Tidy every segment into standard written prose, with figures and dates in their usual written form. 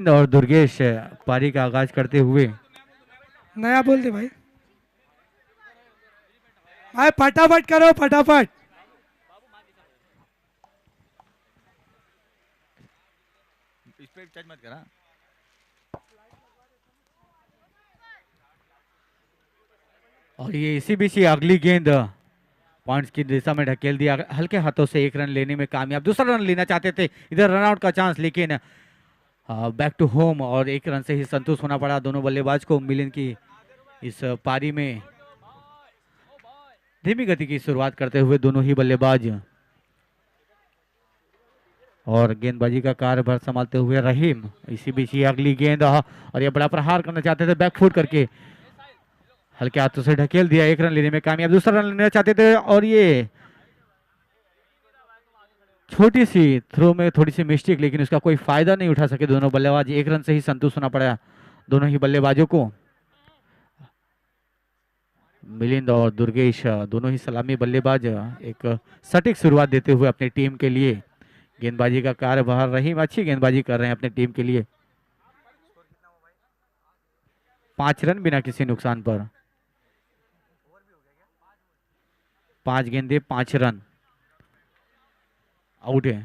और दुर्गेश पारी का आगाज करते हुए। नया बोल दे भाई। भाई फटाफट करो फटाफट। इस पे टच मत करा। और ये इसी बीच ही अगली गेंद पॉइंट्स की दिशा में ढकेल दिया, हल्के हाथों से एक रन लेने में कामयाब। दूसरा रन लेना चाहते थे, इधर रन आउट का चांस, लेकिन बैक टू होम और एक रन से ही संतुष्ट होना पड़ा दोनों बल्लेबाज को। मिलिंद की इस पारी में धीमी गति की शुरुआत करते हुए दोनों ही बल्लेबाज, और गेंदबाजी का कार्यभार संभालते हुए रहीम। इसी बीच ही अगली गेंद, और ये बड़ा प्रहार करना चाहते थे बैकफुट करके, हल्के हाथों से ढकेल दिया, एक रन लेने में कामयाब। दूसरा रन लेना चाहते थे और ये छोटी सी थ्रो में थोड़ी सी मिस्टेक, लेकिन उसका कोई फायदा नहीं उठा सके दोनों बल्लेबाज। एक रन से ही संतुष्ट होना पड़ा दोनों ही बल्लेबाजों को। मिलिंद और दुर्गेश दोनों ही सलामी बल्लेबाज एक सटीक शुरुआत देते हुए अपनी टीम के लिए गेंदबाजी का कार्यभार। रहीम अच्छी गेंदबाजी कर रहे हैं अपनी टीम के लिए। 5 रन बिना किसी नुकसान पर, 5 गेंदे 5 रन, आउट है।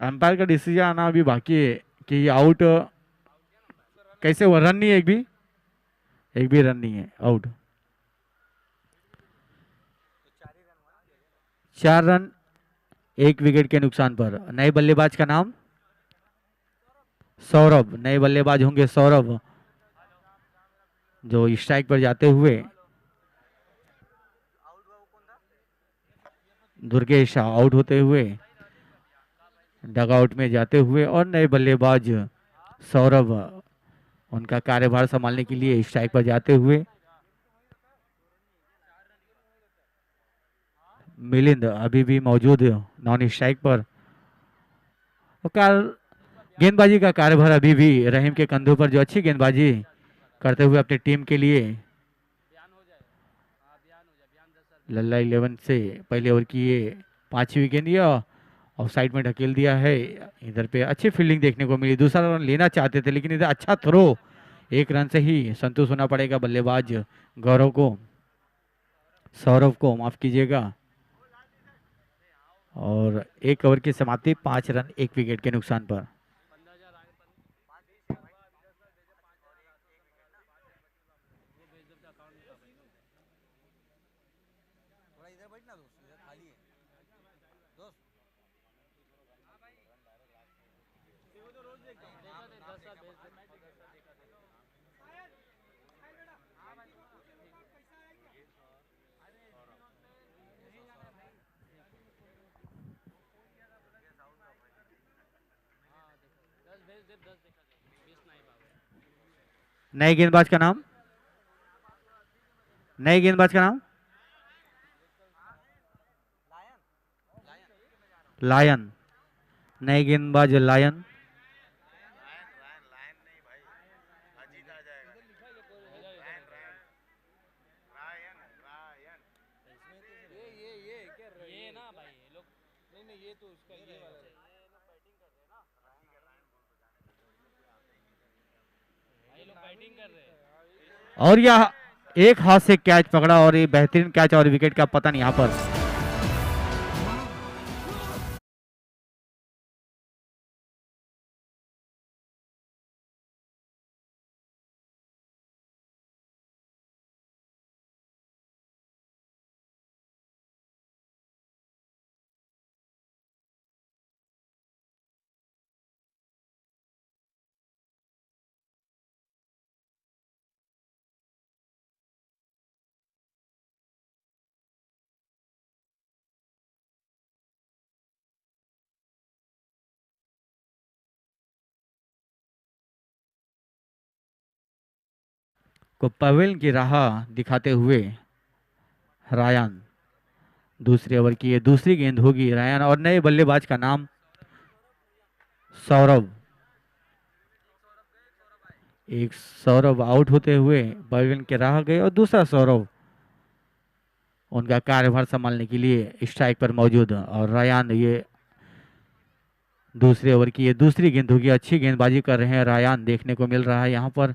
अंपायर का डिसीजन आना अभी बाकी है कि ये आउट कैसे हुआ। रन नहीं है, एक भी रन नहीं है, आउट। 4 रन 1 विकेट के नुकसान पर। नए बल्लेबाज का नाम सौरभ, नए बल्लेबाज होंगे सौरभ, जो स्ट्राइक पर जाते हुए। दुर्गेश आउट होते हुए डगआउट में जाते हुए, और नए बल्लेबाज सौरभ उनका कार्यभार संभालने के लिए स्ट्राइक पर जाते हुए। मिलिंद अभी भी मौजूद नॉन स्ट्राइक पर, और गेंदबाजी का कार्यभार अभी भी रहीम के कंधों पर, जो अच्छी गेंदबाजी करते हुए अपनी टीम के लिए। लल्ला 11 से पहले ओवर की ये 5वीं गेंद, या ऑफ साइड में ढकेल दिया है। इधर पे अच्छी फील्डिंग देखने को मिली, दूसरा रन लेना चाहते थे लेकिन इधर अच्छा थ्रो, एक रन से ही संतुष्ट होना पड़ेगा बल्लेबाज गौरव को, सौरभ को माफ कीजिएगा। और एक ओवर की समाप्ति 5 रन 1 विकेट के नुकसान पर। नए गेंदबाज का नाम, नए गेंदबाज का नाम लायन, नए गेंदबाज लायन। और यह एक हाथ से कैच पकड़ा, और ये बेहतरीन कैच, और विकेट का पतन यहाँ पर। को पवेल की राह दिखाते हुए रायन, दूसरे ओवर की ये दूसरी गेंद होगी रायन, और नए बल्लेबाज का नाम सौरभ। एक सौरभ आउट होते हुए बल्लेबाज के राह गए और दूसरा सौरभ उनका कार्यभार संभालने के लिए स्ट्राइक पर मौजूद। और रायान ये दूसरे ओवर की ये दूसरी गेंद होगी। अच्छी गेंदबाजी कर रहे हैं रायान, देखने को मिल रहा है यहाँ पर।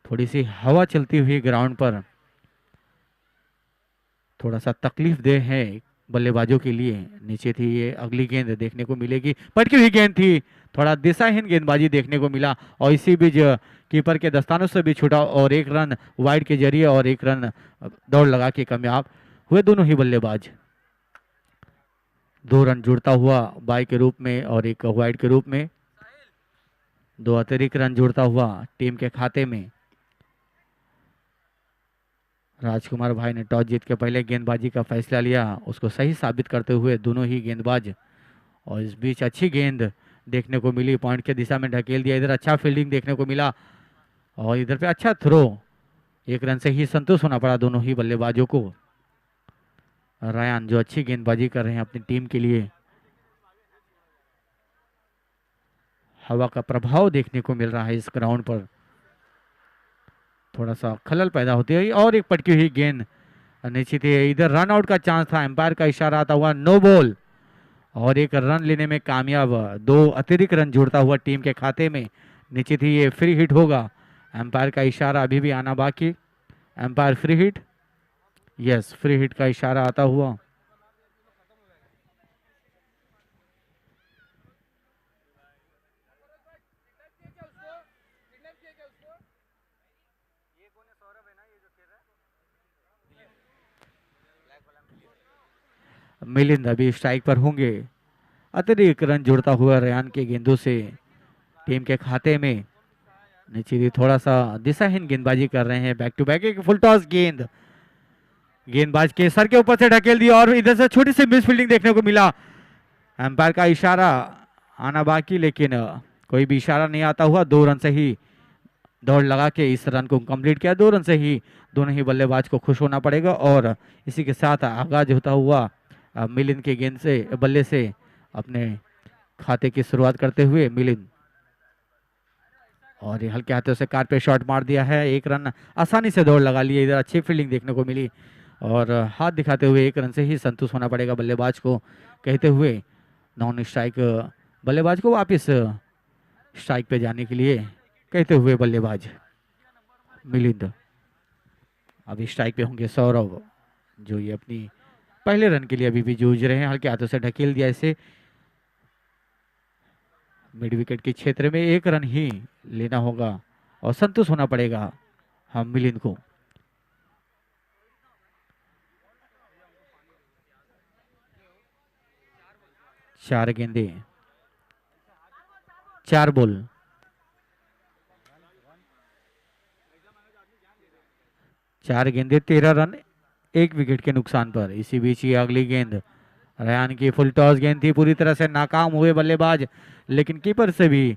थोड़ी सी हवा चलती हुई ग्राउंड पर थोड़ा सा तकलीफ दे है बल्लेबाजों के लिए। नीचे थी ये, अगली गेंद देखने को मिलेगी, पटकी हुई गेंद थी, थोड़ा दिशाहीन गेंदबाजी देखने को मिला और इसी बीच कीपर के दस्तानों से भी छूटा और एक रन वाइड के जरिए और एक रन दौड़ लगा के कामयाब हुए दोनों ही बल्लेबाज। 2 रन जुड़ता हुआ बाई के रूप में और एक वाइड के रूप में, 2 अतिरिक्त रन जुड़ता हुआ टीम के खाते में। राजकुमार भाई ने टॉस जीत के पहले गेंदबाजी का फैसला लिया, उसको सही साबित करते हुए दोनों ही गेंदबाज। और इस बीच अच्छी गेंद देखने को मिली, पॉइंट के दिशा में ढकेल दिया। इधर अच्छा फील्डिंग देखने को मिला और इधर पे अच्छा थ्रो, 1 रन से ही संतुष्ट होना पड़ा दोनों ही बल्लेबाजों को। रायान जो अच्छी गेंदबाजी कर रहे हैं अपनी टीम के लिए। हवा का प्रभाव देखने को मिल रहा है इस ग्राउंड पर, थोड़ा सा खलल पैदा होती है। और एक पटकी हुई गेंद निश्चित है, इधर रन आउट का चांस था, एम्पायर का इशारा आता हुआ नो बॉल और एक रन लेने में कामयाब। 2 अतिरिक्त रन जुड़ता हुआ टीम के खाते में। निश्चित ही ये फ्री हिट होगा, एम्पायर का इशारा अभी भी आना बाकी। Umpire free hit, yes free hit का इशारा आता हुआ। मिलिंद अभी स्ट्राइक पर होंगे। अतिरिक्त रन जुड़ता हुआ रेयान के गेंदों से टीम के खाते में। नीचे थोड़ा सा दिशाहीन गेंदबाजी कर रहे हैं, बैक टू बैक एक फुल टॉस गेंद गेंदबाज के सर के ऊपर से ढकेल दी और इधर से छोटी सी मिस फील्डिंग देखने को मिला। एम्पायर का इशारा आना बाकी, लेकिन कोई भी इशारा नहीं आता हुआ। 2 रन से ही दौड़ लगा के इस रन को कंप्लीट किया। 2 रन से ही दोनों ही बल्लेबाज को खुश होना पड़ेगा। और इसी के साथ आगाज होता हुआ मिलिंद के गेंद से बल्ले से अपने खाते की शुरुआत करते हुए मिलिंद, और ये हल्के हाथों से कार पे शॉट मार दिया है। 1 रन आसानी से दौड़ लगा लिए। इधर अच्छी फील्डिंग देखने को मिली और हाथ दिखाते हुए 1 रन से ही संतुष्ट होना पड़ेगा बल्लेबाज को, कहते हुए नॉन स्ट्राइक बल्लेबाज को वापस स्ट्राइक पे जाने के लिए कहते हुए बल्लेबाज मिलिंद। अभी स्ट्राइक पे होंगे सौरभ, जो ये अपनी पहले रन के लिए अभी भी जूझ रहे हैं। हल्के हाथों से ढकेल दिया इसे मिड विकेट के क्षेत्र में। 1 रन ही लेना होगा और संतुष्ट होना पड़ेगा हम मिलिंद को। चार गेंदे 4 बॉल, 4 गेंदे 13 रन 1 विकेट के नुकसान पर। इसी बीच ही अगली गेंद रेयान की फुल टॉस गेंद थी, पूरी तरह से नाकाम हुए बल्लेबाज, लेकिन कीपर से भी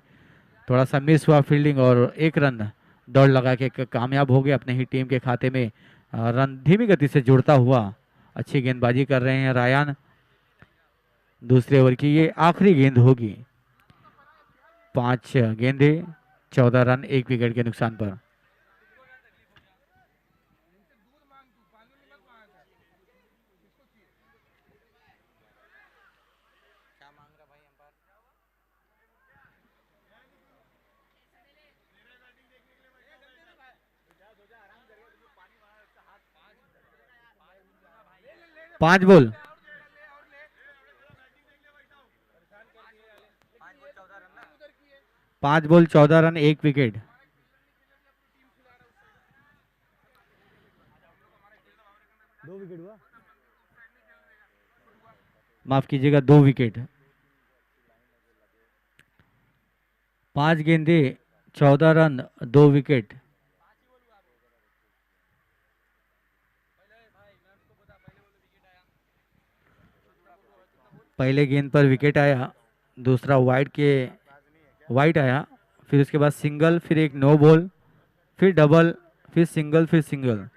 थोड़ा सा मिस हुआ फील्डिंग और 1 रन दौड़ लगा के कामयाब हो गए अपने ही टीम के खाते में। रन धीमी गति से जुड़ता हुआ अच्छी गेंदबाजी कर रहे हैं रायान। दूसरे ओवर की ये आखिरी गेंद होगी। 5 गेंदे 14 रन 1 विकेट के नुकसान पर। पांच बॉल 14 रन 1 विकेट। माफ कीजिएगा 2 विकेट। 5 गेंदे 14 रन 2 विकेट। पहले गेंद पर विकेट आया, दूसरा वाइड आया, फिर उसके बाद सिंगल, फिर एक नो बॉल, फिर डबल, फिर सिंगल, फिर सिंगल।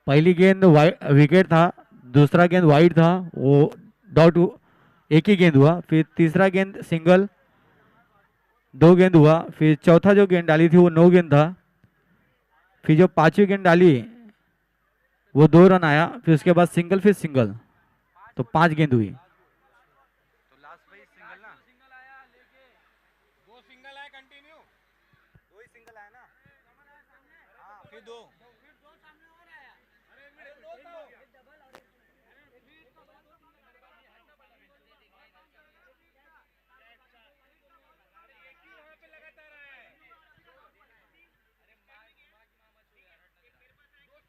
पहली गेंद विकेट था, दूसरा गेंद वाइड था, वो डॉट एक ही गेंद हुआ, फिर तीसरा गेंद सिंगल, 2 गेंद हुआ, फिर चौथा जो गेंद डाली थी वो 9 गेंद था, फिर जो पांचवी गेंद डाली वो 2 रन आया, फिर उसके बाद सिंगल फिर सिंगल, तो 5 गेंद हुई। तो लास्ट पे सिंगल ना, दो सिंगल आए कंटिन्यू, दो ही सिंगल आए ना, हाँ फिर दो,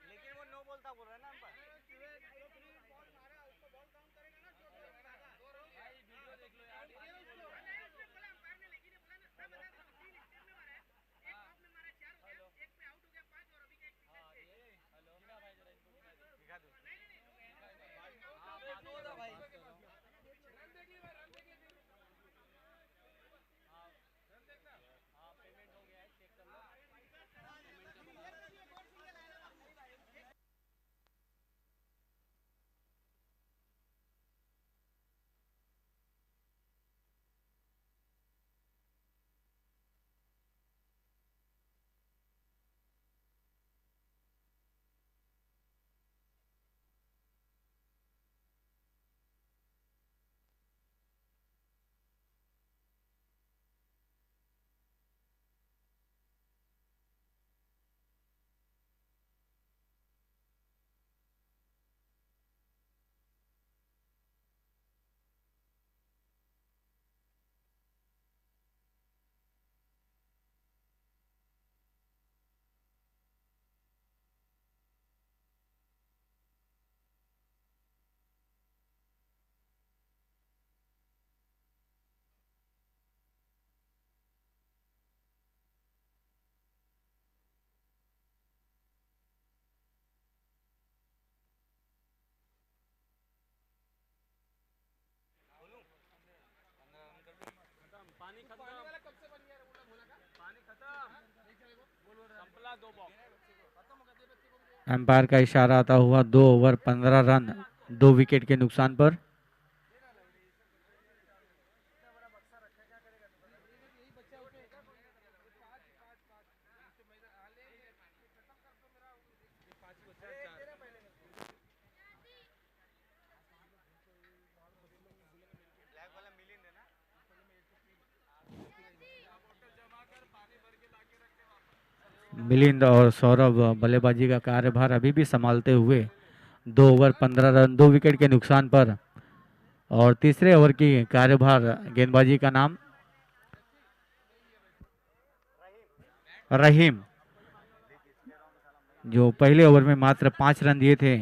लेकिन वो नो बोलता बोल रहा है ना अंपायर। एम्पायर का इशारा आता हुआ 2 ओवर 15 रन 2 विकेट के नुकसान पर। मिलिंद और सौरभ बल्लेबाजी का कार्यभार अभी भी संभालते हुए 2 ओवर 15 रन 2 विकेट के नुकसान पर। और तीसरे ओवर की कार्यभार गेंदबाजी का नाम रहीम, जो पहले ओवर में मात्र 5 रन दिए थे।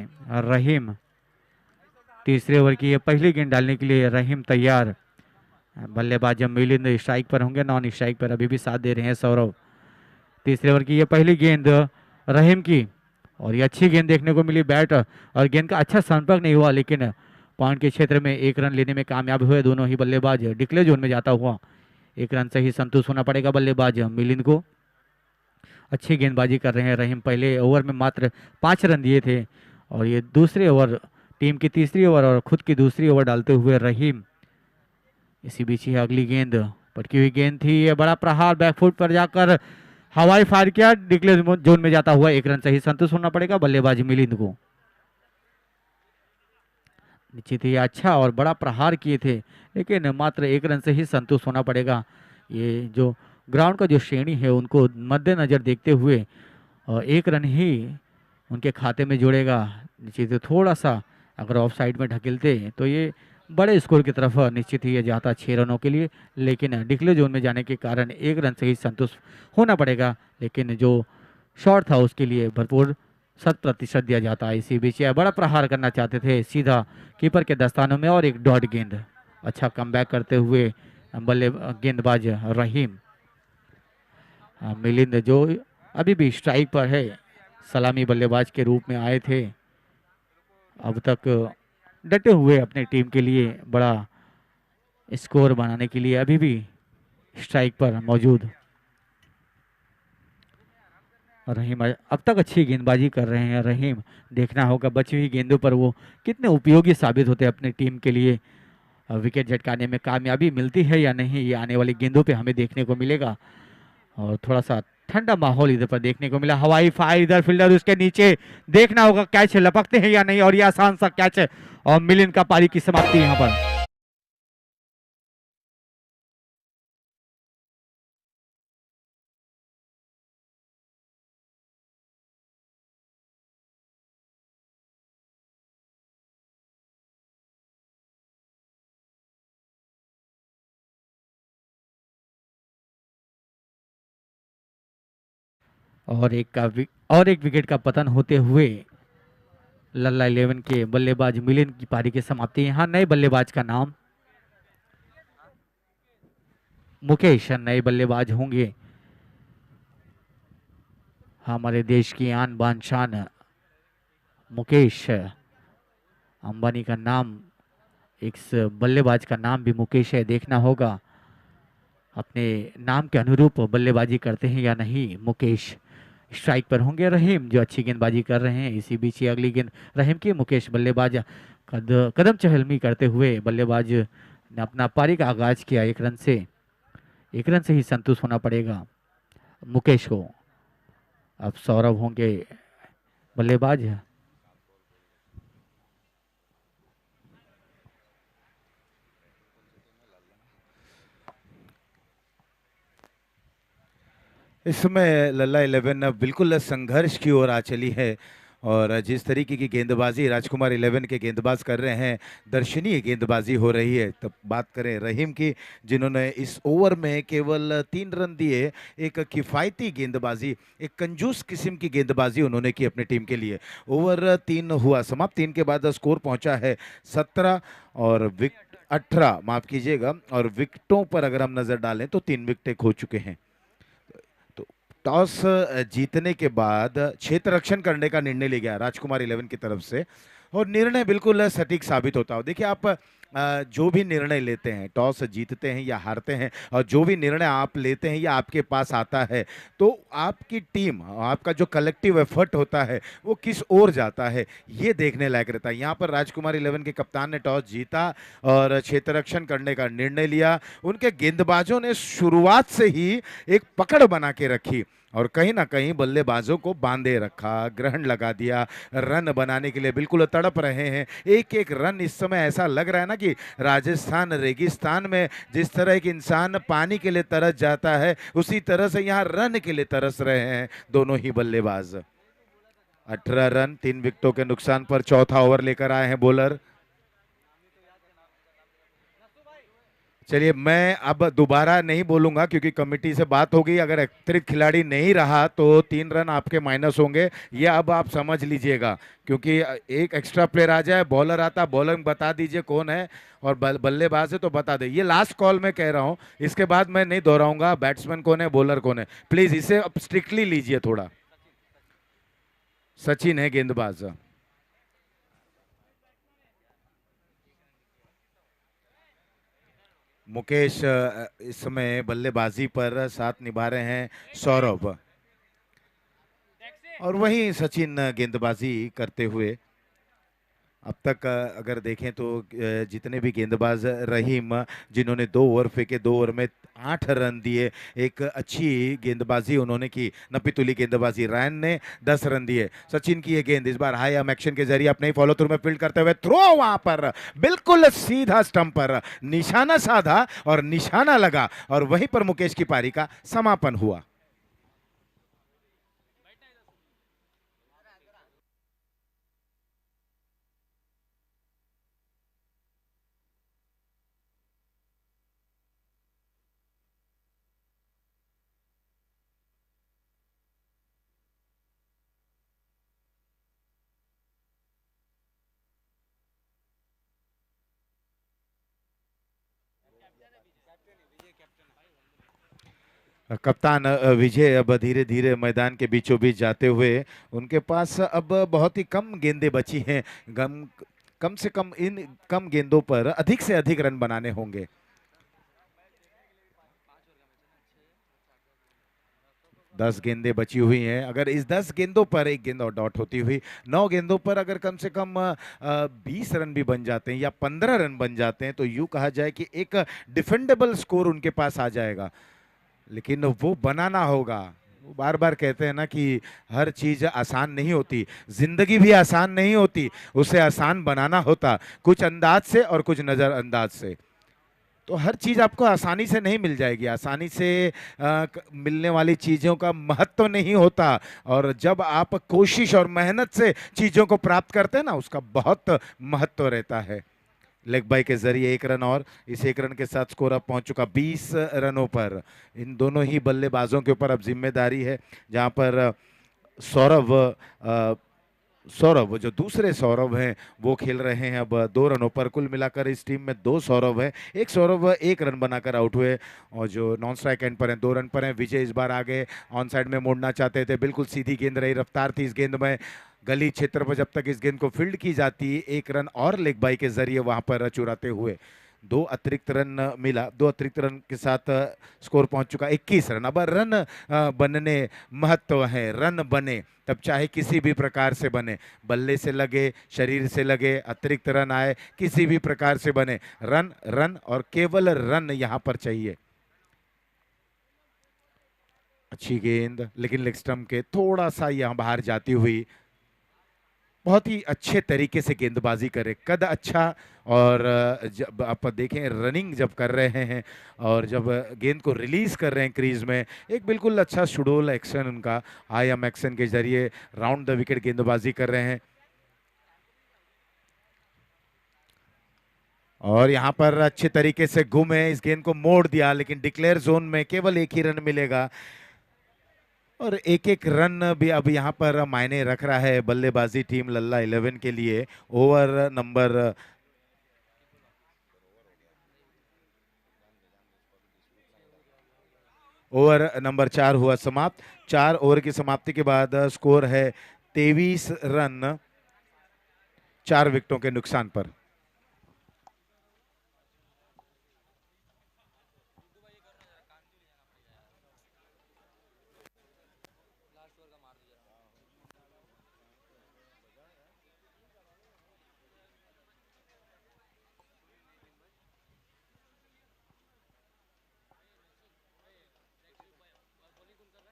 रहीम तीसरे ओवर की ये पहली गेंद डालने के लिए रहीम तैयार। बल्लेबाज जब मिलिंद स्ट्राइक पर होंगे, नॉन स्ट्राइक पर अभी भी साथ दे रहे हैं सौरभ। तीसरे ओवर की ये पहली गेंद रहीम की, और ये अच्छी गेंद देखने को मिली बैट, और गेंद का अच्छा संपर्क नहीं हुआ, लेकिन पॉइंट के क्षेत्र में 1 रन लेने में कामयाब हुए दोनों ही बल्लेबाज। डिक्लेयर जोन में जाता हुआ 1 रन से ही संतुष्ट होना पड़ेगा बल्लेबाज मिलिंद को। अच्छी गेंदबाजी कर रहे हैं रहीम, पहले ओवर में मात्र 5 रन दिए थे, और ये दूसरे ओवर, टीम की तीसरी ओवर और खुद की दूसरी ओवर डालते हुए रहीम। इसी बीच ही अगली गेंद पटकी हुई गेंद थी, ये बड़ा प्रहार बैकफुट पर जाकर हवाई फायर किया, डिक्लेयर जोन में जाता हुआ 1 रन से ही संतुष्ट होना पड़ेगा बल्लेबाज मिलिंद को। निश्चित ही अच्छा और बड़ा प्रहार किए थे, लेकिन मात्र 1 रन से ही संतुष्ट होना पड़ेगा। ये जो ग्राउंड का जो श्रेणी है उनको मद्देनजर देखते हुए 1 रन ही उनके खाते में जोड़ेगा। निश्चित ही थोड़ा सा अगर ऑफ साइड में ढकेलते तो ये बड़े स्कोर की तरफ निश्चित ही ये जाता 6 रनों के लिए, लेकिन डिक्लेयर जोन में जाने के कारण 1 रन से ही संतुष्ट होना पड़ेगा। लेकिन जो शॉट था उसके लिए भरपूर 100% दिया जाता है। इसी बीच बड़ा प्रहार करना चाहते थे सीधा कीपर के दस्तानों में, और एक डॉट गेंद। अच्छा कमबैक करते हुए बल्ले गेंदबाज रहीम। मिलिंद जो अभी भी स्ट्राइक पर है, सलामी बल्लेबाज के रूप में आए थे, अब तक डटे हुए अपने टीम के लिए बड़ा स्कोर बनाने के लिए अभी भी स्ट्राइक पर मौजूद। रहीम अब तक अच्छी गेंदबाजी कर रहे हैं रहीम। देखना होगा बची हुई गेंदों पर वो कितने उपयोगी साबित होते हैं अपनी टीम के लिए। विकेट झटकाने में कामयाबी मिलती है या नहीं, ये आने वाली गेंदों पे हमें देखने को मिलेगा। और थोड़ा सा ठंडा माहौल इधर पर देखने को मिला। हवाई फायर इधर फील्डर उसके नीचे, देखना होगा कैच लपकते हैं या नहीं, और ये आसान सा कैच है और मिलिंद का पारी की समाप्ति यहाँ पर। और एक विकेट का पतन होते हुए लल्ला 11 के बल्लेबाज मिलिंद की पारी की समाप्ति। यहाँ नए बल्लेबाज का नाम मुकेश नए बल्लेबाज होंगे। हमारे देश की आन बान शान मुकेश अंबानी का नाम, एक बल्लेबाज का नाम भी मुकेश है। देखना होगा अपने नाम के अनुरूप बल्लेबाजी करते हैं या नहीं मुकेश। स्ट्राइक पर होंगे रहीम जो अच्छी गेंदबाजी कर रहे हैं। इसी बीच ही अगली गेंद रहीम की, मुकेश बल्लेबाज कदम चहलमी करते हुए बल्लेबाज ने अपना पारी का आगाज किया। एक रन से ही संतुष्ट होना पड़ेगा मुकेश को। अब सौरभ होंगे बल्लेबाज। इस समय लल्ला 11 बिल्कुल संघर्ष की ओर आ चली है और जिस तरीके की गेंदबाजी राजकुमार 11 के गेंदबाज कर रहे हैं, दर्शनीय गेंदबाजी हो रही है। तब बात करें रहीम की, जिन्होंने इस ओवर में केवल 3 रन दिए। एक किफ़ायती गेंदबाजी, एक कंजूस किस्म की गेंदबाजी उन्होंने की अपनी टीम के लिए। ओवर 3 हुआ समाप्त। 3 के बाद स्कोर पहुंचा है 17 और 18 माफ़ कीजिएगा। और विकेटों पर अगर हम नज़र डालें तो 3 विकेटें खो चुके हैं। टॉस जीतने के बाद क्षेत्र रक्षण करने का निर्णय लिया गया राजकुमार 11 की तरफ से, और निर्णय बिल्कुल सटीक साबित होता हो। देखिए आप जो भी निर्णय लेते हैं, टॉस जीतते हैं या हारते हैं, और जो भी निर्णय आप लेते हैं या आपके पास आता है, तो आपकी टीम, आपका जो कलेक्टिव एफर्ट होता है वो किस ओर जाता है, ये देखने लायक रहता है। यहाँ पर राजकुमार 11 के कप्तान ने टॉस जीता और क्षेत्र रक्षण करने का निर्णय लिया। उनके गेंदबाजों ने शुरुआत से ही एक पकड़ बना के रखी और कहीं ना कहीं बल्लेबाजों को बांधे रखा, ग्रहण लगा दिया। रन बनाने के लिए बिल्कुल तड़प रहे हैं। एक एक रन इस समय ऐसा लग रहा है ना कि राजस्थान रेगिस्तान में जिस तरह एक इंसान पानी के लिए तरस जाता है, उसी तरह से यहाँ रन के लिए तरस रहे हैं दोनों ही बल्लेबाज। 18 रन 3 विकेटों के नुकसान पर चौथा ओवर लेकर आए हैं बॉलर। चलिए मैं अब दोबारा नहीं बोलूंगा क्योंकि कमेटी से बात हो गई। अगर अतिरिक्त खिलाड़ी नहीं रहा तो 3 रन आपके माइनस होंगे, ये अब आप समझ लीजिएगा। क्योंकि एक एक्स्ट्रा प्लेयर आ जाए, बॉलर आता, बॉलर में बता दीजिए कौन है, और बल्लेबाज है तो बता दे। ये लास्ट कॉल मैं कह रहा हूँ, इसके बाद मैं नहीं दोहराऊंगा बैट्समैन कौन है, बॉलर कौन है। प्लीज इसे अब स्ट्रिक्टली लीजिए थोड़ा। सचिन है गेंदबाज। मुकेश इस समय बल्लेबाजी पर साथ निभा रहे हैं सौरभ, और वहीं सचिन गेंदबाजी करते हुए। अब तक अगर देखें तो जितने भी गेंदबाज रहीम, जिन्होंने 2 ओवर फेंके, 2 ओवर में 8 रन दिए, एक अच्छी गेंदबाजी उन्होंने की। नपीतुली गेंदबाजी। रायन ने 10 रन दिए। सचिन की ये गेंद इस बार हाई आर्म एक्शन के जरिए अपने फॉलो थ्रू में फील्ड करते हुए थ्रो, वहां पर बिल्कुल सीधा स्टंप पर निशाना साधा और निशाना लगा, और वहीं पर मुकेश की पारी का समापन हुआ। कप्तान विजय अब धीरे धीरे मैदान के बीचों बीच जाते हुए, उनके पास अब बहुत ही कम गेंदें बची हैं। कम से कम इन कम गेंदों पर अधिक से अधिक रन बनाने होंगे। 10 गेंदें बची हुई हैं। अगर इस 10 गेंदों पर एक गेंद और डॉट होती हुई 9 गेंदों पर अगर कम से कम 20 रन भी बन जाते हैं या 15 रन बन जाते हैं तो यूं कहा जाए कि एक डिफेंडेबल स्कोर उनके पास आ जाएगा। लेकिन वो बनाना होगा। वो बार बार कहते हैं ना कि हर चीज आसान नहीं होती, जिंदगी भी आसान नहीं होती, उसे आसान बनाना होता, कुछ अंदाज से और कुछ नजरअंदाज से। तो हर चीज आपको आसानी से नहीं मिल जाएगी, आसानी से मिलने वाली चीजों का महत्व नहीं होता। और जब आप कोशिश और मेहनत से चीजों को प्राप्त करते हैं ना, उसका बहुत महत्व रहता है। लेग बाई के जरिए 1 रन, और इस 1 रन के साथ स्कोर अब पहुंच चुका 20 रनों पर। इन दोनों ही बल्लेबाजों के ऊपर अब जिम्मेदारी है, जहां पर सौरभ सौरभ जो दूसरे सौरभ हैं वो खेल रहे हैं अब 2 रनों पर। कुल मिलाकर इस टीम में 2 सौरभ हैं, एक सौरभ 1 रन बनाकर आउट हुए, और जो नॉन स्ट्राइक एंड पर हैं 2 रन पर हैं। विजय इस बार आगे ऑन साइड में मोड़ना चाहते थे, बिल्कुल सीधी गेंद रही, रफ्तार थी इस गेंद में। गली क्षेत्र पर जब तक इस गेंद को फील्ड की जाती, 1 रन और लेग बाई के जरिए वहां पर चुराते हुए 2 अतिरिक्त रन मिला। 2 अतिरिक्त रन के साथ स्कोर पहुंच चुका 21 रन। अब रन बनने महत्व है, रन बने तब चाहे किसी भी प्रकार से बने, बल्ले से लगे, शरीर से लगे, अतिरिक्त रन आए, किसी भी प्रकार से बने, रन रन और केवल रन यहां पर चाहिए। अच्छी गेंद, लेकिन लेग स्टंप के थोड़ा सा यहां बाहर जाती हुई। बहुत ही अच्छे तरीके से गेंदबाजी करे, कद अच्छा। और जब आप देखें रनिंग जब कर रहे हैं और जब गेंद को रिलीज कर रहे हैं क्रीज में, एक बिल्कुल अच्छा शुडोल एक्शन उनका, आई एम एक्शन के जरिए राउंड द विकेट गेंदबाजी कर रहे हैं। और यहां पर अच्छे तरीके से घूमे, इस गेंद को मोड़ दिया, लेकिन डिक्लेयर जोन में केवल एक ही रन मिलेगा। और एक एक रन भी अब यहाँ पर मायने रख रहा है बल्लेबाजी टीम लल्ला 11 के लिए। ओवर नंबर 4 हुआ समाप्त। 4 ओवर की समाप्ति के बाद स्कोर है 23 रन, 4 विकेटों के नुकसान पर।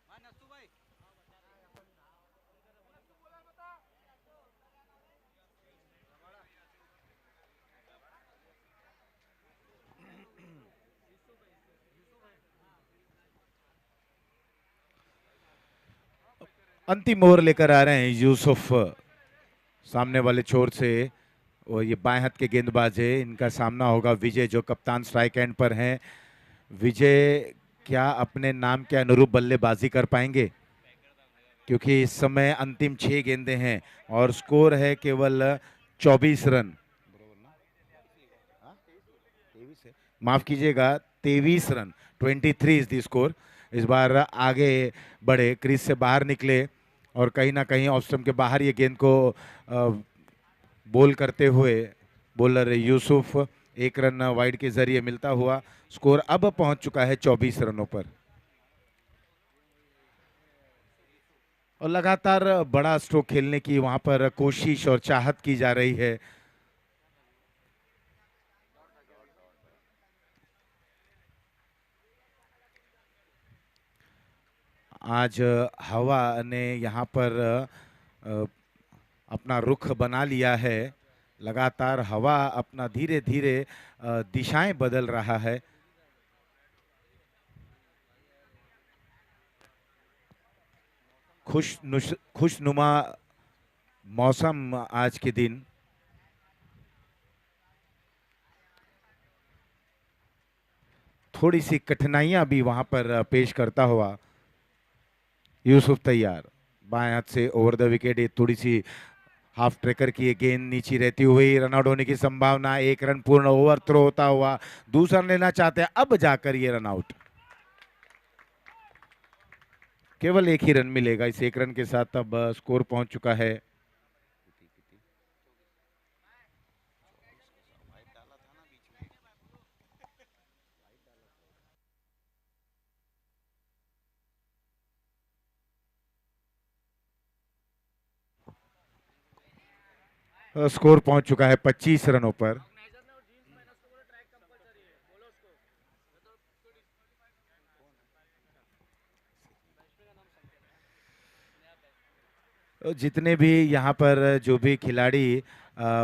हाँ नस्तू भाई। अंतिम ओवर लेकर आ रहे हैं यूसुफ सामने वाले छोर से, और ये बाएं हाथ के गेंदबाज है। इनका सामना होगा विजय, जो कप्तान स्ट्राइक एंड पर हैं। विजय क्या अपने नाम के अनुरूप बल्लेबाजी कर पाएंगे, क्योंकि इस समय अंतिम 6 गेंदें हैं और स्कोर है केवल 24 रन। माफ कीजिएगा, 23 रन, 23 इज द स्कोर। इस बार आगे बढ़े, क्रीज से बाहर निकले और कहीं ना कहीं ऑफ स्टंप के बाहर ये गेंद को बोल करते हुए बॉलर यूसुफ 1 रन वाइड के जरिए मिलता हुआ स्कोर अब पहुंच चुका है 24 रनों पर। और लगातार बड़ा स्ट्रोक खेलने की वहां पर कोशिश और चाहत की जा रही है। आज हवा ने यहाँ पर अपना रुख बना लिया है। लगातार हवा अपना धीरे धीरे दिशाएं बदल रहा है। खुशनुमा मौसम आज के दिन। थोड़ी सी कठिनाइयां भी वहां पर पेश करता हुआ यूसुफ तैयार, बाएं हाथ से ओवर द विकेट, ये थोड़ी सी हाफ ट्रेकर की ये गेंद नीचे रहती हुई, रनआउट होने की संभावना। 1 रन पूर्ण ओवर थ्रो होता हुआ, दूसरा लेना चाहते हैं, अब जाकर ये रनआउट। केवल एक ही रन मिलेगा, इस 1 रन के साथ अब स्कोर पहुंच चुका है स्कोर पहुंच चुका है 25 रनों पर। जितने भी यहाँ पर जो भी खिलाड़ी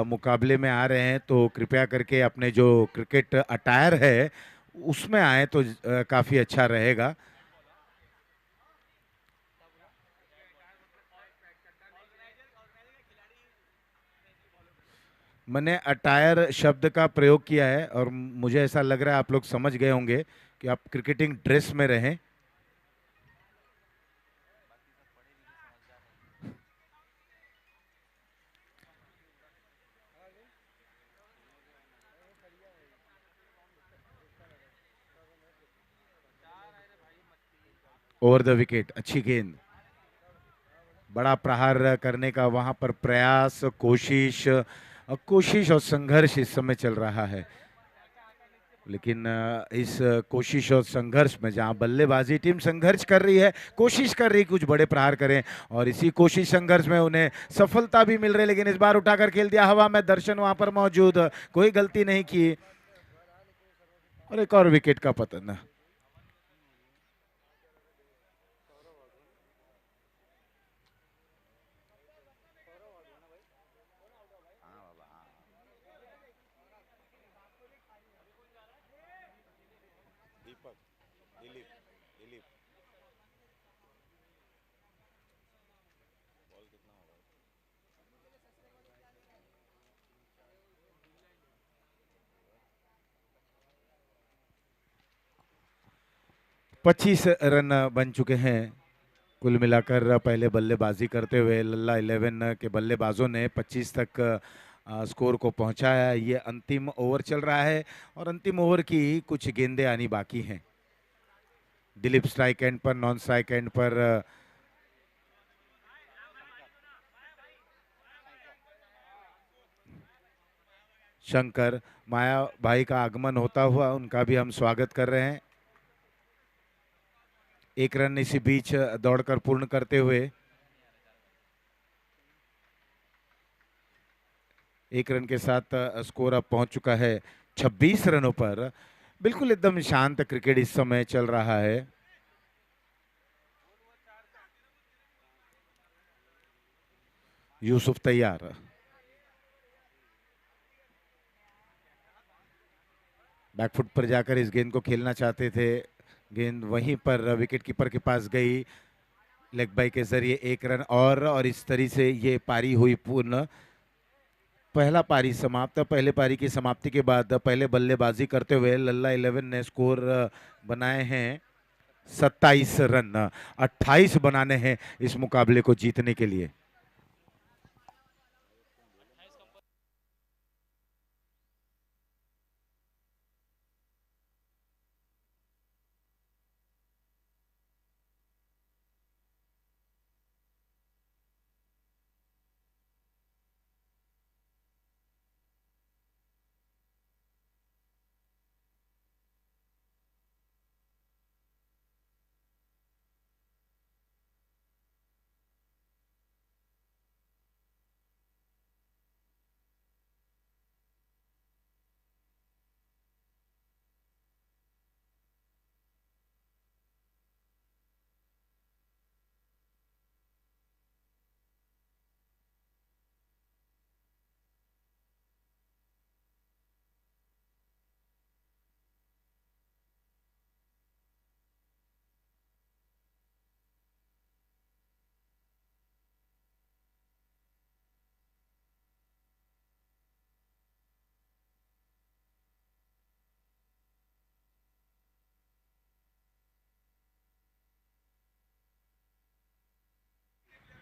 मुकाबले में आ रहे हैं तो कृपया करके अपने जो क्रिकेट अटायर है उसमें आए तो काफ़ी अच्छा रहेगा। मैंने अटायर शब्द का प्रयोग किया है और मुझे ऐसा लग रहा है आप लोग समझ गए होंगे कि आप क्रिकेटिंग ड्रेस में रहें। ओवर द विकेट, अच्छी गेंद, बड़ा प्रहार करने का वहां पर प्रयास, कोशिश और संघर्ष इस समय चल रहा है। लेकिन इस कोशिश और संघर्ष में जहां बल्लेबाजी टीम संघर्ष कर रही है, कोशिश कर रही कुछ बड़े प्रहार करें और इसी कोशिश संघर्ष में उन्हें सफलता भी मिल रही है, लेकिन इस बार उठाकर खेल दिया हवा में। दर्शन वहां पर मौजूद, कोई गलती नहीं की और एक और विकेट का पतन। पच्चीस रन बन चुके हैं कुल मिलाकर। पहले बल्लेबाजी करते हुए लल्ला 11 के बल्लेबाजों ने 25 तक स्कोर को पहुंचाया। ये अंतिम ओवर चल रहा है और अंतिम ओवर की कुछ गेंदें आनी बाकी हैं। दिलीप स्ट्राइक एंड पर, नॉन स्ट्राइक एंड पर शंकर। माया भाई का आगमन होता हुआ उनका भी हम स्वागत कर रहे हैं। एक रन इसी बीच दौड़कर पूर्ण करते हुए, एक रन के साथ स्कोर अब पहुंच चुका है 26 रनों पर। बिल्कुल एकदम शांत क्रिकेट इस समय चल रहा है। यूसुफ तैयार, बैकफुट पर जाकर इस गेंद को खेलना चाहते थे, गेंद वहीं पर विकेट कीपर के पास गई। लेग बाई के जरिए एक रन और इस तरह से ये पारी हुई पूर्ण। पहला पारी समाप्त। पहले पारी की समाप्ति के बाद पहले बल्लेबाजी करते हुए लल्ला 11 ने स्कोर बनाए हैं 27 रन। 28 बनाने हैं इस मुकाबले को जीतने के लिए।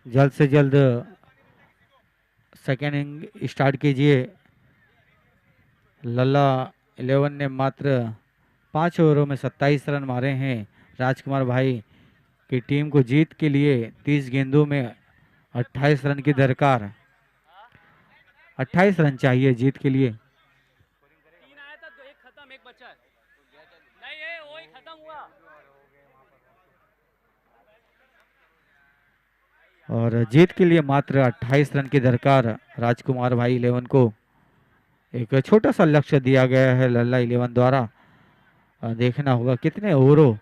जल्द से जल्द सेकेंड इनिंग स्टार्ट कीजिए। लल्ला 11 ने मात्र 5 ओवरों में 27 रन मारे हैं। राजकुमार भाई की टीम को जीत के लिए 30 गेंदों में 28 रन की दरकार। 28 रन चाहिए जीत के लिए। तीन आया था, एक खत्म, एक बचा है। नहीं है, वो ही खत्म हुआ। और जीत के लिए मात्र 28 रन की दरकार राजकुमार भाई 11 को। एक छोटा सा लक्ष्य दिया गया है लल्ला 11 द्वारा। देखना होगा कितने ओवरों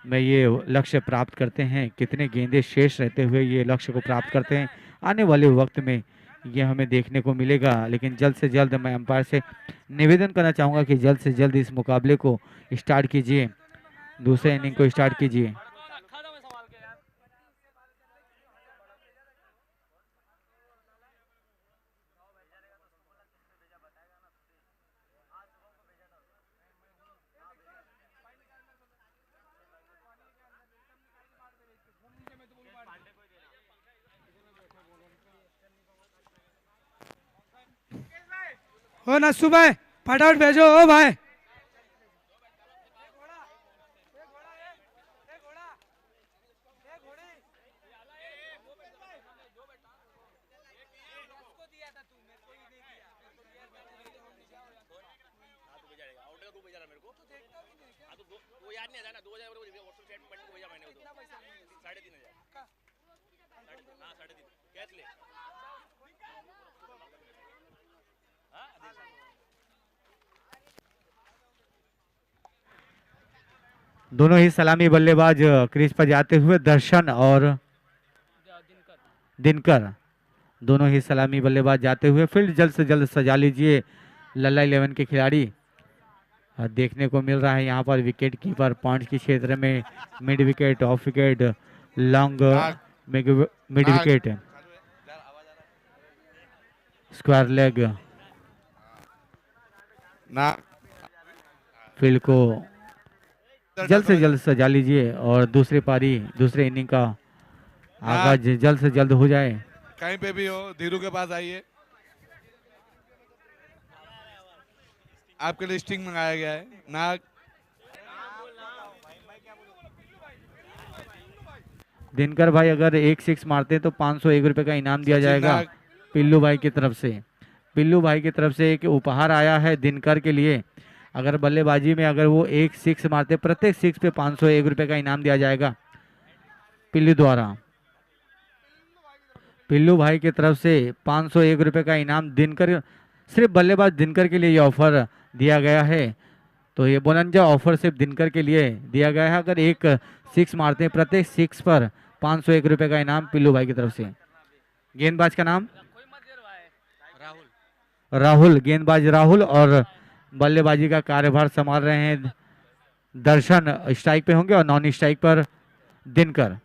में ये लक्ष्य प्राप्त करते हैं, कितने गेंदे शेष रहते हुए ये लक्ष्य को प्राप्त करते हैं। आने वाले वक्त में ये हमें देखने को मिलेगा, लेकिन जल्द से जल्द मैं अंपायर से निवेदन करना चाहूँगा कि जल्द से जल्द इस मुकाबले को स्टार्ट कीजिए, दूसरे इनिंग को स्टार्ट कीजिए। रखा था मैं संभाल के यार। ओ नसू भाई फटाफट भेजो ओ भाई। वो याद नहीं आता ना 2000 व्हाट्सएप चैट में को भेजा मैंने वो 3500 हाँ 3.5 कैश ले दोनों ही सलामी बल्लेबाज क्रीज पर जाते हुए दर्शन और दिनकर, दोनों ही सलामी बल्लेबाज जाते हुए फील्ड जल्द से जल्द सजा लीजिए लल्ला 11 के खिलाड़ी। देखने को मिल रहा है यहाँ पर विकेट कीपर पॉइंट्स के क्षेत्र में mid wicket, of wicket, long mid wicket, square leg, field को जल्द से जल्द सजा लीजिए और दूसरी पारी, दूसरे इनिंग का आगाज जल्द से जल्द हो जाए। कहीं पे भी हो धीरू के पास आइए, आपके लिए स्टिंग मंगाया गया है। नाग दिनकर भाई अगर 1 6 मारते हैं तो 501 रुपए का इनाम दिया जाएगा पिल्लू भाई की तरफ से। पिल्लू भाई की तरफ से एक उपहार आया है दिनकर के लिए। अगर बल्लेबाजी में अगर वो 1 6 मारते, प्रत्येक 6 पे 501 रुपए का इनाम दिया जाएगा पिल्लू द्वारा। पिल्लू भाई की तरफ से 501 रुपए का इनाम दिनकर, सिर्फ बल्लेबाज दिनकर के लिए ये ऑफर दिया गया है। तो ये बोनंजा ऑफर सिर्फ दिनकर के लिए दिया गया है। अगर 1 6 मारते हैं, प्रत्येक 6 पर 501 रुपए का इनाम पिल्लू भाई की तरफ से। गेंदबाज का नाम राहुल, गेंदबाज राहुल और बल्लेबाजी का कार्यभार संभाल रहे हैं दर्शन। स्ट्राइक पे होंगे और नॉन स्ट्राइक पर दिनकर।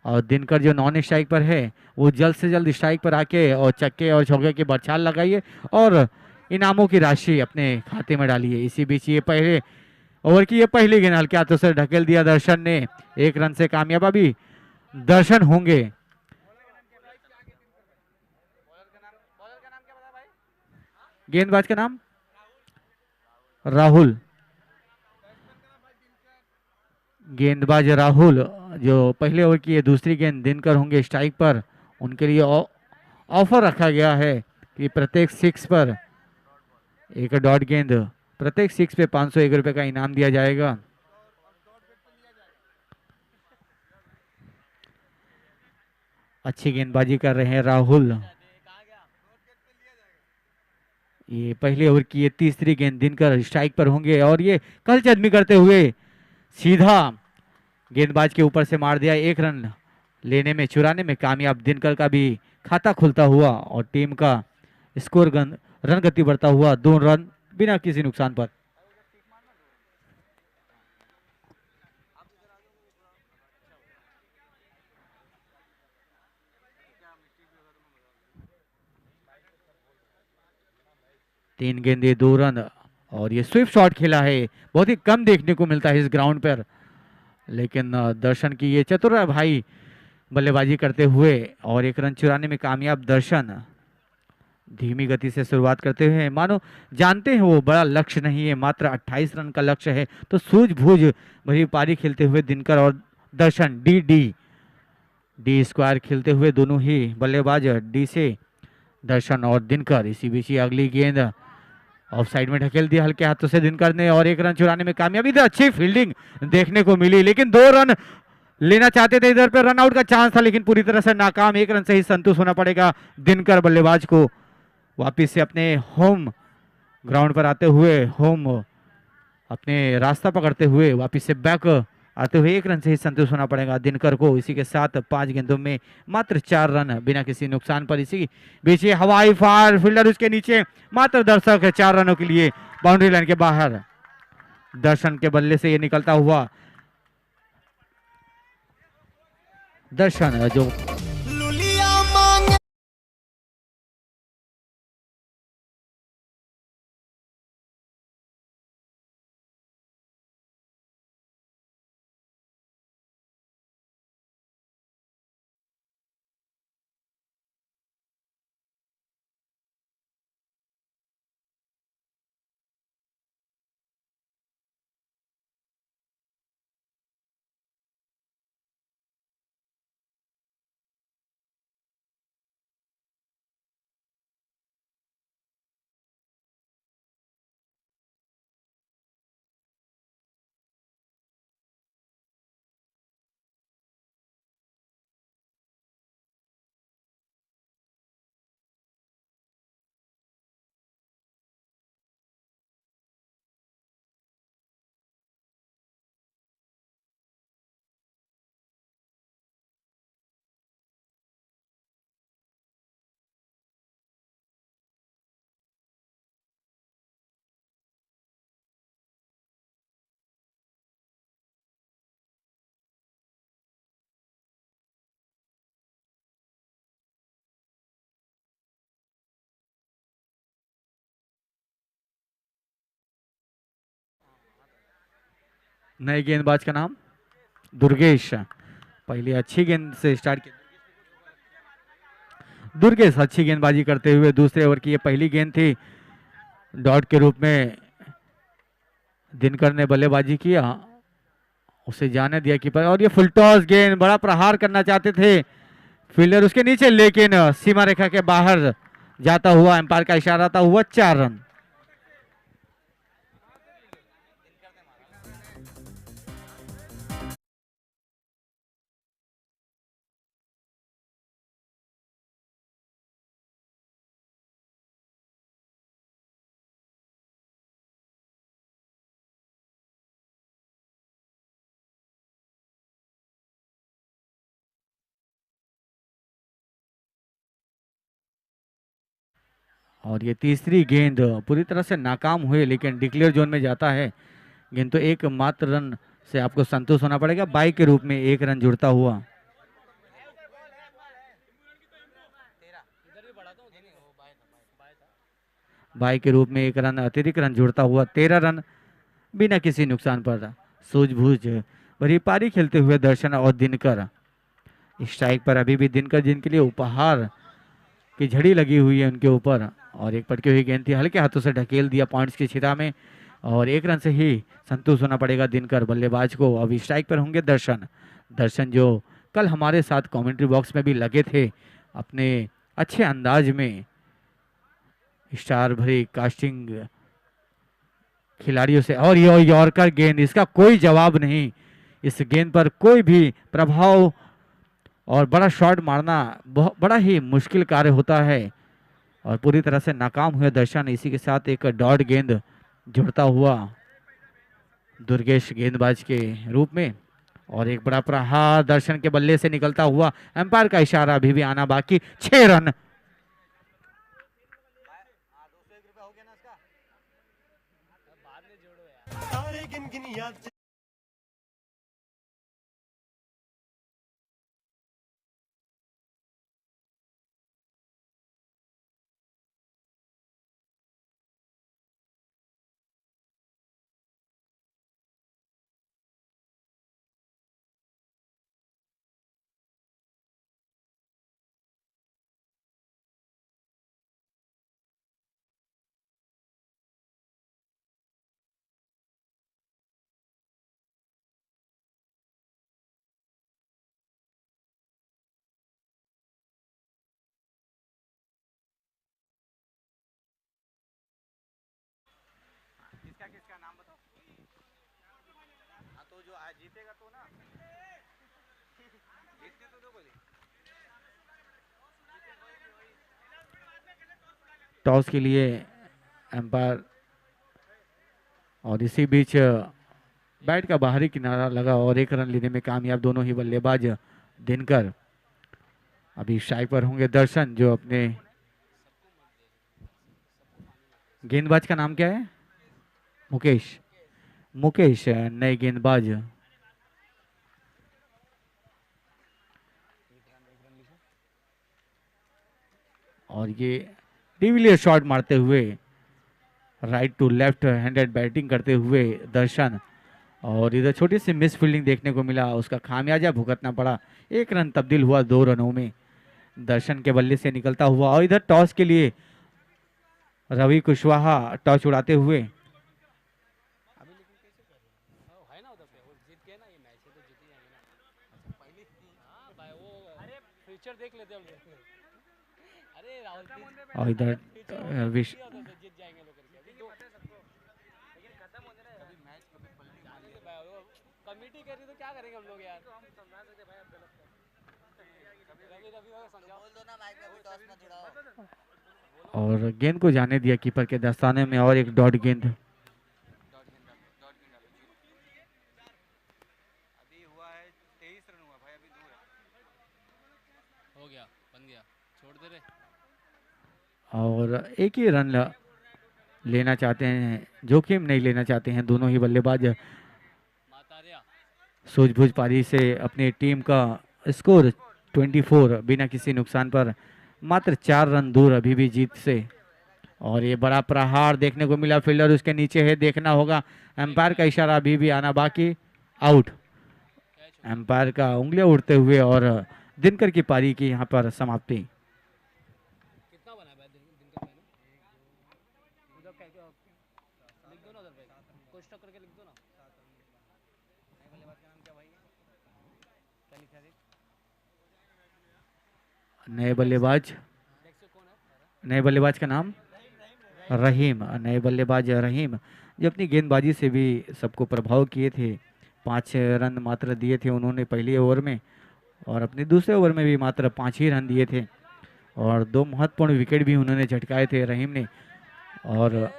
और दिनकर जो नॉन स्ट्राइक पर है वो जल्द से जल्द स्ट्राइक पर आके और चक्के और चौके की बरछाल लगाइए और इनामों की राशि अपने खाते में डालिए। इसी बीच ये पहले ओवर की ये पहली गेंद हल्के हाथों से ढकेल दिया दर्शन ने, 1 रन से कामयाब अभी दर्शन होंगे। गेंदबाज का नाम राहुल, गेंदबाज राहुल जो पहले ओवर की ये दूसरी गेंद दिनकर होंगे स्ट्राइक पर। उनके लिए ऑफर रखा गया है कि प्रत्येक 6 पर एक डॉट गेंद, प्रत्येक 6 पे 501 रुपए का इनाम दिया जाएगा। अच्छी गेंदबाजी कर रहे हैं राहुल। ये पहले ओवर की ये तीसरी गेंद दिनकर स्ट्राइक पर होंगे और ये कलचदमी करते हुए सीधा गेंदबाज के ऊपर से मार दिया। 1 रन लेने में, चुराने में कामयाब दिनकर का भी खाता खुलता हुआ और टीम का स्कोर रन गति बढ़ता हुआ 2 रन बिना किसी नुकसान पर। तीन गेंदे 2 रन और ये स्विफ्ट शॉट खेला है, बहुत ही कम देखने को मिलता है इस ग्राउंड पर। लेकिन दर्शन की ये चतुर भाई बल्लेबाजी करते हुए और 1 रन चुराने में कामयाब दर्शन। धीमी गति से शुरुआत करते हुए मानो जानते हैं वो बड़ा लक्ष्य नहीं है, मात्र 28 रन का लक्ष्य है। तो सूझबूझ भरी पारी खेलते हुए दिनकर और दर्शन डी स्क्वायर खेलते हुए दोनों ही बल्लेबाज डी से दर्शन और दिनकर। इसी बीच अगली गेंद ऑफ साइड में ढकेल दिया हल्के हाथों से दिनकर ने और 1 रन चुराने में कामयाबी। अच्छी फील्डिंग देखने को मिली लेकिन 2 रन लेना चाहते थे, इधर पे रन आउट का चांस था लेकिन पूरी तरह से नाकाम। 1 रन से ही संतुष्ट होना पड़ेगा दिनकर बल्लेबाज को। वापिस से अपने होम ग्राउंड पर आते हुए, होम अपने रास्ता पकड़ते हुए वापिस से बैक आते हुए 1 रन से ही संतुष्ट होना पड़ेगा दिनकर को। इसी के साथ 5 गेंदों में मात्र 4 रन बिना किसी नुकसान पर। इसी बीच ये हवाई फायर, फील्डर उसके नीचे, मात्र दर्शक है 4 रनों के लिए बाउंड्री लाइन के बाहर। दर्शन के बल्ले से ये निकलता हुआ, दर्शन जो नए गेंदबाज का नाम दुर्गेश। पहले अच्छी गेंद से स्टार्ट किया दुर्गेश, अच्छी गेंदबाजी करते हुए दूसरे ओवर की ये पहली गेंद थी। डॉट के रूप में दिनकर ने बल्लेबाजी किया, उसे जाने दिया कीपर, और ये फुल टॉस गेंद, बड़ा प्रहार करना चाहते थे फील्डर उसके नीचे, लेकिन सीमा रेखा के बाहर जाता हुआ, एम्पायर का इशारा था हुआ 4 रन। और ये तीसरी गेंद पूरी तरह से नाकाम हुई लेकिन डिक्लेयर जोन में जाता है गेंद, तो एक मात्र रन से आपको संतुष्ट होना पड़ेगा। बाई के रूप में 1 रन जुड़ता हुआ, बाई के रूप में 1 रन अतिरिक्त रन जुड़ता हुआ 13 रन बिना किसी नुकसान पर। सूझबूझ भरी पारी खेलते हुए दर्शन और दिनकर स्ट्राइक पर अभी भी दिनकर, जिनके लिए उपहार की झड़ी लगी हुई है उनके ऊपर, और एक पटकी हुई गेंद थी, हल्के हाथों से ढकेल दिया पॉइंट्स की छिता में, और 1 रन से ही संतुष्ट होना पड़ेगा दिनकर बल्लेबाज को। अभी स्ट्राइक पर होंगे दर्शन। दर्शन जो कल हमारे साथ कमेंट्री बॉक्स में भी लगे थे अपने अच्छे अंदाज में, स्टार भरी कास्टिंग खिलाड़ियों से, और ये यॉर्कर गेंद, इसका कोई जवाब नहीं। इस गेंद पर कोई भी प्रभाव और बड़ा शॉट मारना बहुत बड़ा ही मुश्किल कार्य होता है, और पूरी तरह से नाकाम हुए दर्शन। इसी के साथ एक डॉट गेंद जुड़ता हुआ दुर्गेश गेंदबाज के रूप में, और एक बड़ा प्रहार दर्शन के बल्ले से निकलता हुआ, एम्पायर का इशारा अभी भी आना बाकी। 6 रन। किसका किसका नाम बताओ। हाँ तो जो आज जीतेगा तो ना टॉस के लिए एम्पायर, और इसी बीच बैट का बाहरी किनारा लगा और एक रन लेने में कामयाब दोनों ही बल्लेबाज दिनकर। अभी स्ट्राइक पर होंगे दर्शन, जो अपने गेंदबाज का नाम क्या है? मुकेश। मुकेश नए गेंदबाज। और ये डिविलियर शॉट मारते हुए, right to left handed batting करते हुए दर्शन, और इधर छोटी सी मिस फील्डिंग देखने को मिला, उसका खामियाजा भुगतना पड़ा। एक रन तब्दील हुआ 2 रनों में दर्शन के बल्ले से निकलता हुआ। और इधर टॉस के लिए रवि कुशवाहा टॉस उड़ाते हुए। है ना उधर पे वो जीत गए ना, ये मैच है तो जीत ही जाएंगे ना। पहले हाँ भाई वो अरे फ्यूचर देख लेते हैं। अरे राहुल और इधर विश जीत जाएंगे लोग करके अभी दो लेकिन खत्म होने रहा है। मैच कभी पलट नहीं भाई, वो कमेटी कर रही तो क्या करेंगे हम लोग यार। तो हम समझा सकते भाई, अब गलत रवि रवि को समझाओ, बोल दो ना माइक में, अभी टॉस ना जुड़ाओ। और गेंद को जाने दिया कीपर के दस्ताने में, और एक डॉट गेंद। अभी हुआ है 23 रन हुआ भाई, अभी 2 है। हो गया, बन गया, छोड़ दे रे। और एक ही रन लेना चाहते हैं, जोखिम नहीं लेना चाहते हैं दोनों ही बल्लेबाज। मातारिया सूझबूझ पारी से अपनी टीम का स्कोर 24 बिना किसी नुकसान पर, मात्र 4 रन दूर अभी भी जीत से। और ये बड़ा प्रहार देखने को मिला, फील्डर उसके नीचे है, देखना होगा। एम्पायर का इशारा अभी भी आना बाकी। आउट। एम्पायर का उंगलियां उड़ते हुए, और दिनकर की पारी की यहाँ पर समाप्ति। कितना बना है भाई दिन का मैंने उधर लिख दो ना, उधर पे कोष्टक करके लिख दो ना। नए बल्लेबाज का नाम क्या भाई, क्या लिखा है? नए बल्लेबाज, नेक्स्ट से कौन है? नए बल्लेबाज का नाम रहीम। नए बल्लेबाज रहीम, जो अपनी गेंदबाजी से भी सबको प्रभाव किए थे। 5 रन मात्र दिए थे उन्होंने पहले ओवर में, और अपने दूसरे ओवर में भी मात्र 5 ही रन दिए थे, और 2 महत्वपूर्ण विकेट भी उन्होंने झटकाए थे रहीम ने। और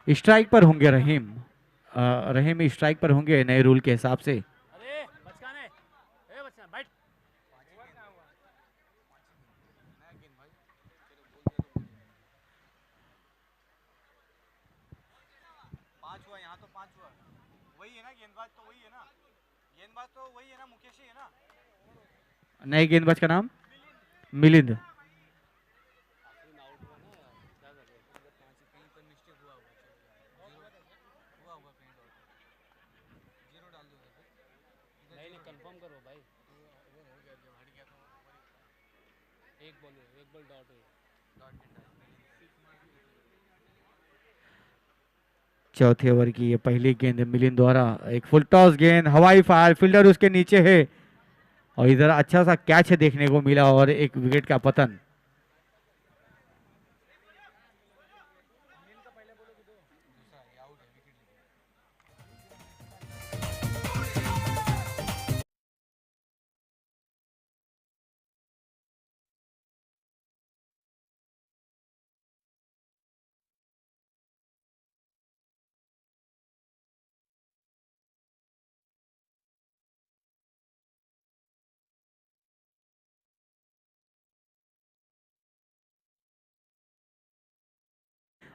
स्ट्राइक पर होंगे रहीम। रहीम स्ट्राइक पर होंगे नए रूल के हिसाब से। अरे बचकाने, ए बचकान बैठ। पांच हुआ यहाँ, तो 5 हुआ। वही है ना गेंदबाज, तो वही है ना गेंदबाज, तो वही है ना, मुकेश ही है ना। नए गेंदबाज का नाम मिलिंद। नहीं कंफर्म करो भाई, एक बॉल डॉट है। चौथे ओवर की ये पहली गेंद मिलिंद द्वारा, एक फुल टॉस गेंद, हवाई फायर, फील्डर उसके नीचे है, और इधर अच्छा सा कैच देखने को मिला, और एक विकेट का पतन।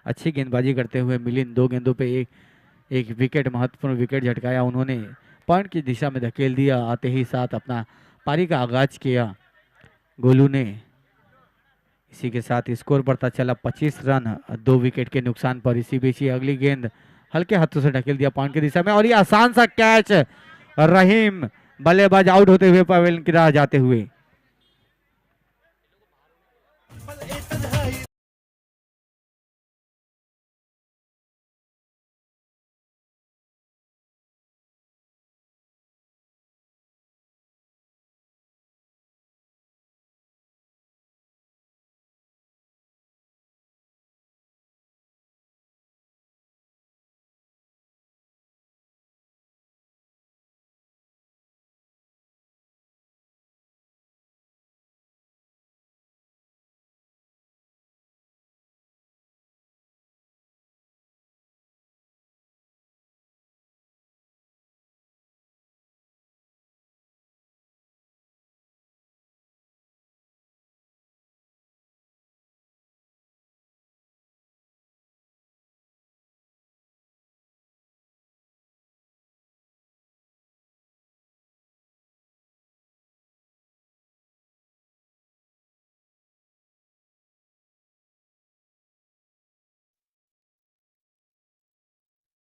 अच्छी गेंदबाजी करते हुए मिलिंद 2 गेंदों पे एक विकेट, महत्वपूर्ण विकेट झटकाया उन्होंने, पॉइंट की दिशा में धकेल दिया। आते ही साथ अपना पारी का आगाज किया गोलू ने। इसी के साथ स्कोर बढ़ता चला 25 रन 2 विकेट के नुकसान पर। इसी बीच ही अगली गेंद हल्के हाथों से ढकेल दिया पॉइंट की दिशा में, और ये आसान सा कैच, रहीम बल्लेबाज आउट होते हुए पवेलियन की राह जाते हुए।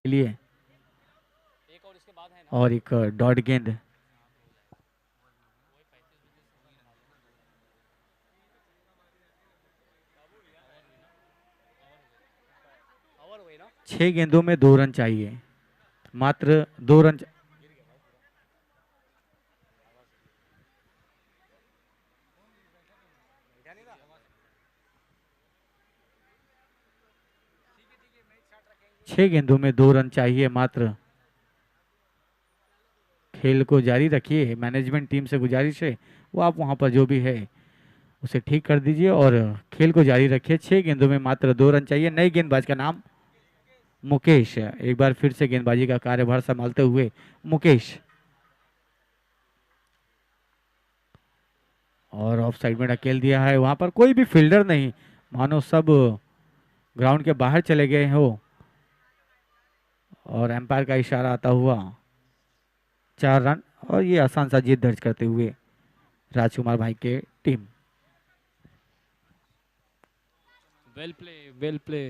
लिए एक और इसके बाद है ना। और एक डॉट गेंद। ओवर हुई ना। 6 गेंदों में 2 रन चाहिए, मात्र 2 रन। छह गेंदों में 2 रन चाहिए मात्र। खेल को जारी रखिए, मैनेजमेंट टीम से गुजारिश है वो आप वहां पर जो भी है उसे ठीक कर दीजिए और खेल को जारी रखिए। 6 गेंदों में मात्र 2 रन चाहिए। नए गेंदबाज का नाम मुकेश, एक बार फिर से गेंदबाजी का कार्यभार संभालते हुए मुकेश। और ऑफ साइड में ढकेल दिया है, वहां पर कोई भी फील्डर नहीं, मानो सब ग्राउंड के बाहर चले गए हो। और एम्पायर का इशारा आता हुआ 4 रन, और ये आसान सा जीत दर्ज करते हुए राजकुमार भाई के team. Well play, well play.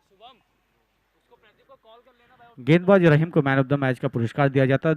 Shubham, उसको प्रदीप को कॉल कर लेना भाई। गेंदबाज रहीम को मैन ऑफ द मैच का पुरस्कार दिया जाता है।